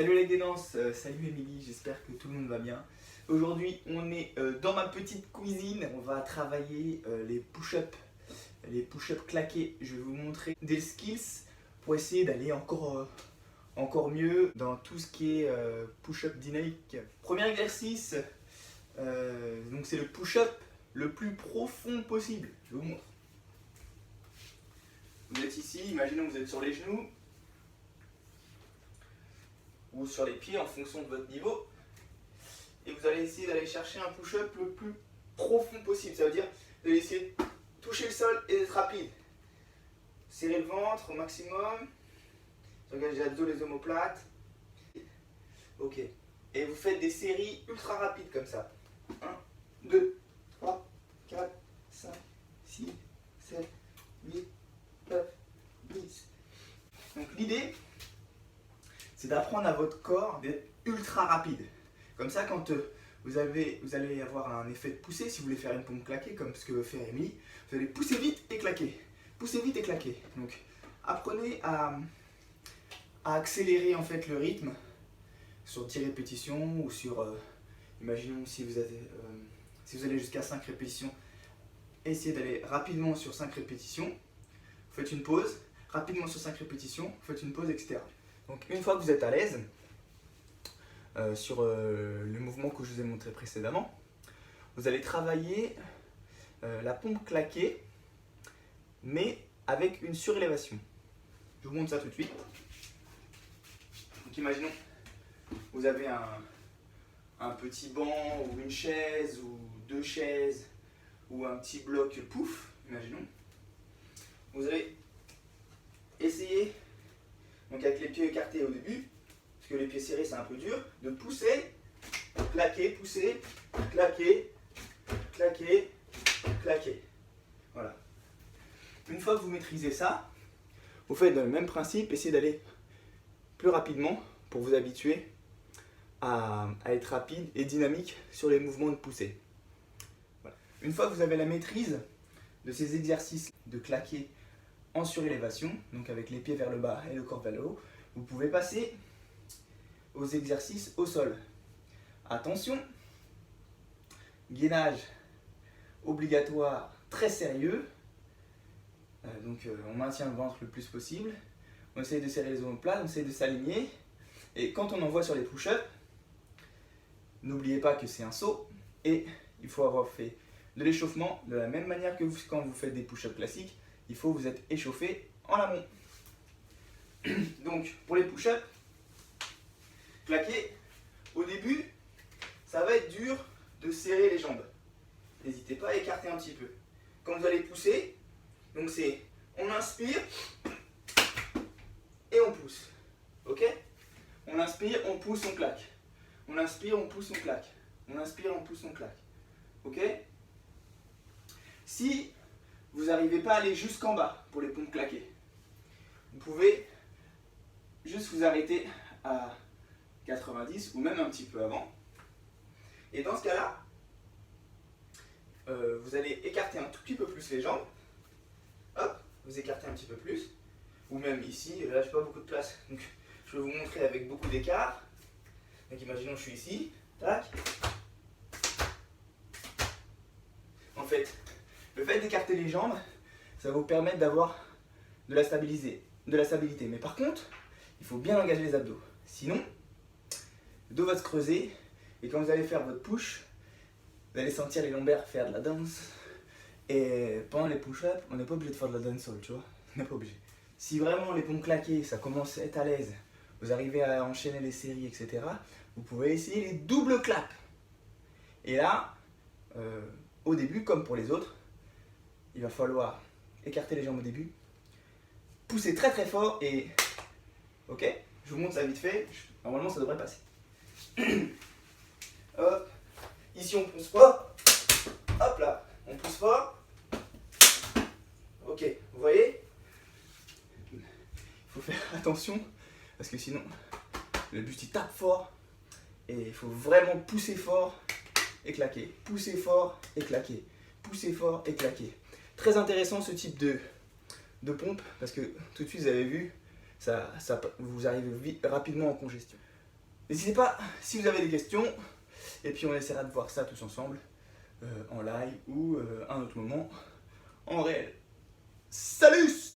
Salut les Dénonces, salut Émilie, j'espère que tout le monde va bien. Aujourd'hui, on est dans ma petite cuisine. On va travailler les push-ups claqués. Je vais vous montrer des skills pour essayer d'aller encore mieux dans tout ce qui est push-up dynamique. Premier exercice, donc c'est le push-up le plus profond possible. Je vous montre. Vous êtes ici, imaginons que vous êtes sur les genoux ou sur les pieds en fonction de votre niveau, et vous allez essayer d'aller chercher un push-up le plus profond possible. Ça veut dire de essayer de toucher le sol et d'être rapide. Serrez le ventre au maximum, regardez les abdos, les omoplates. Ok, et vous faites des séries ultra rapides comme ça. 1, 2, 3, 4, 5, 6, 7, 8, 9, 10. Donc l'idée, c'est d'apprendre à votre corps d'être ultra rapide. Comme ça, quand vous allez avoir un effet de poussée, si vous voulez faire une pompe claquée, comme ce que veut faire Émilie, vous allez pousser vite et claquer. Pousser vite et claquer. Donc, apprenez à accélérer en fait le rythme sur 10 répétitions ou sur, imaginons si vous allez jusqu'à 5 répétitions, essayez d'aller rapidement sur 5 répétitions, vous faites une pause, rapidement sur 5 répétitions, vous faites une pause, etc. Donc une fois que vous êtes à l'aise sur le mouvement que je vous ai montré précédemment, vous allez travailler la pompe claquée, mais avec une surélévation. Je vous montre ça tout de suite. Donc imaginons, vous avez un petit banc ou une chaise ou deux chaises ou un petit bloc pouf, imaginons. Vous allez essayer, donc avec les pieds écartés au début, parce que les pieds serrés c'est un peu dur, de pousser, claquer, pousser, claquer, claquer, claquer. Voilà. Une fois que vous maîtrisez ça, vous faites le même principe, essayez d'aller plus rapidement pour vous habituer à être rapide et dynamique sur les mouvements de poussée. Voilà. Une fois que vous avez la maîtrise de ces exercices de claquer en surélévation, donc avec les pieds vers le bas et le corps vers le haut, vous pouvez passer aux exercices au sol. Attention, gainage obligatoire très sérieux, donc on maintient le ventre le plus possible, on essaye de serrer les omoplates, on essaye de s'aligner, et quand on envoie sur les push-ups, n'oubliez pas que c'est un saut, et il faut avoir fait de l'échauffement de la même manière que quand vous faites des push-ups classiques. Il faut vous être échauffé en amont. Donc pour les push-ups, claquer, au début, ça va être dur de serrer les jambes. N'hésitez pas à écarter un petit peu. Quand vous allez pousser, donc c'est on inspire et on pousse. Ok? On inspire, on pousse, on claque. On inspire, on pousse, on claque. On inspire, on pousse, on claque. Ok? Si vous n'arrivez pas à aller jusqu'en bas pour les pompes claquées, vous pouvez juste vous arrêter à 90 ou même un petit peu avant. Et dans ce cas-là, vous allez écarter un tout petit peu plus les jambes. Hop, vous écartez un petit peu plus. Ou même ici, là j'ai pas beaucoup de place, donc je vais vous montrer avec beaucoup d'écart. Donc imaginons que je suis ici, tac. En fait, le fait d'écarter les jambes, ça va vous permettre d'avoir de la stabilité. Mais par contre, il faut bien engager les abdos. Sinon, le dos va se creuser et quand vous allez faire votre push, vous allez sentir les lombaires faire de la danse. Et pendant les push-ups, on n'est pas obligé de faire de la dancehall, tu vois. On n'est pas obligé. Si vraiment les pompes claquées, ça commence à être à l'aise, vous arrivez à enchaîner les séries, etc., vous pouvez essayer les doubles claps. Et là, au début, comme pour les autres, il va falloir écarter les jambes au début, pousser très très fort et... Ok, je vous montre ça vite fait, normalement ça devrait passer. Hop, ici on pousse fort, hop là, on pousse fort. Ok, vous voyez? Il faut faire attention parce que sinon le buste il tape fort et il faut vraiment pousser fort et claquer, pousser fort et claquer, pousser fort et claquer. Très intéressant ce type de pompe parce que tout de suite vous avez vu, vous arrivez rapidement en congestion. N'hésitez pas si vous avez des questions, et puis on essaiera de voir ça tous ensemble, en live ou à un autre moment en réel. Salut!